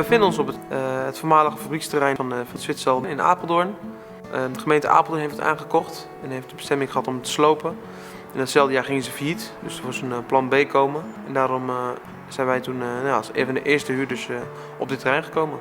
bevinden ons op het voormalige fabrieksterrein van Zwitsal in Apeldoorn. De gemeente Apeldoorn heeft het aangekocht en heeft de bestemming gehad om het te slopen. In datzelfde jaar gingen ze failliet, dus er was een plan B komen. En daarom zijn wij toen als een van de eerste huurders op dit terrein gekomen.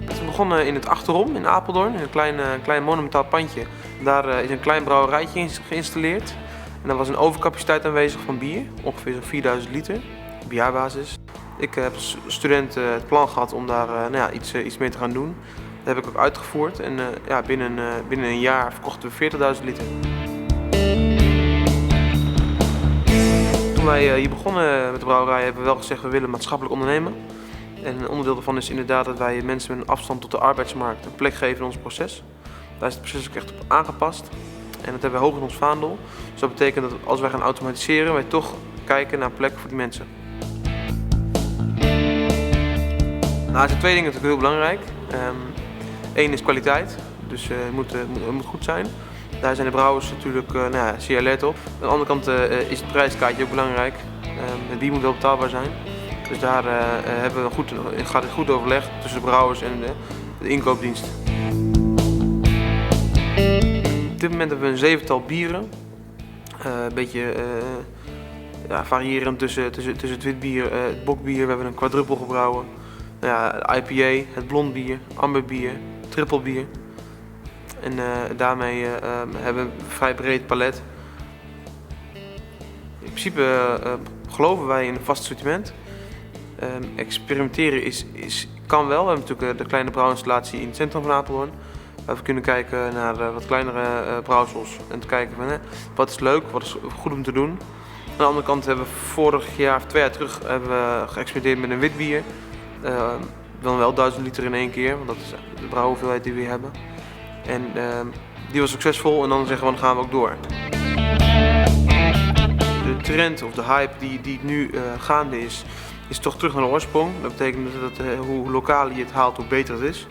We begonnen in het Achterom in Apeldoorn, in een klein monumentaal pandje. Daar is een klein brouwerijtje geïnstalleerd. En daar was een overcapaciteit aanwezig van bier, ongeveer zo'n 4000 liter op jaarbasis. Ik heb als student het plan gehad om daar iets mee te gaan doen. Dat heb ik ook uitgevoerd en binnen een jaar verkochten we 40.000 liter. Toen wij hier begonnen met de brouwerij hebben we wel gezegd we willen maatschappelijk ondernemen. En een onderdeel daarvan is inderdaad dat wij mensen met een afstand tot de arbeidsmarkt een plek geven in ons proces. Daar is het proces ook echt op aangepast. En dat hebben we hoog in ons vaandel. Dus dat betekent dat als wij gaan automatiseren, wij toch kijken naar plekken voor die mensen. Nou, er zijn twee dingen natuurlijk heel belangrijk. Eén is kwaliteit, dus het moet goed zijn. Daar zijn de brouwers natuurlijk zeer alert op. Aan de andere kant is het prijskaartje ook belangrijk. Het bier moet wel betaalbaar zijn. Dus daar gaat het goed overleg tussen de brouwers en de inkoopdienst. Op dit moment hebben we een zevental bieren. Een beetje variërend tussen het witbier, het bokbier. We hebben een quadruppel gebrouwen. IPA, het blond bier, amberbier, trippelbier. En daarmee hebben we een vrij breed palet. In principe geloven wij in een vast assortiment. Experimenteren kan wel. We hebben natuurlijk de kleine brouwinstallatie in het centrum van Apeldoorn. Waar we kunnen kijken naar wat kleinere brouwsels en te kijken van wat is leuk, wat is goed om te doen. Aan de andere kant hebben we vorig jaar of 2 jaar terug geëxperimenteerd met een wit bier. Dan wel 1000 liter in één keer, want dat is de brouwhoeveelheid die we hebben. En die was succesvol en dan zeggen we dan gaan we ook door. De trend of de hype die nu gaande is toch terug naar de oorsprong. Dat betekent dat hoe lokaler je het haalt, hoe beter het is.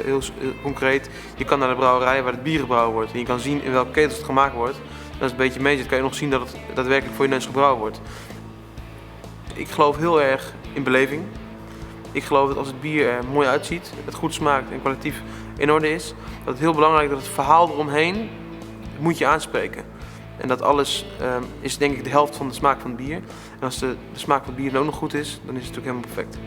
Heel concreet, je kan naar de brouwerij waar het bier gebrouwen wordt en je kan zien in welke ketels het gemaakt wordt. En als het een beetje mee zit, kan je nog zien dat het daadwerkelijk voor je neus gebrouwen wordt. Ik geloof heel erg in beleving. Ik geloof dat als het bier er mooi uitziet, het goed smaakt en kwalitatief in orde is, dat het heel belangrijk is dat het verhaal eromheen moet je aanspreken. En dat alles is denk ik de helft van de smaak van het bier. En als de smaak van het bier dan ook nog goed is, dan is het natuurlijk helemaal perfect.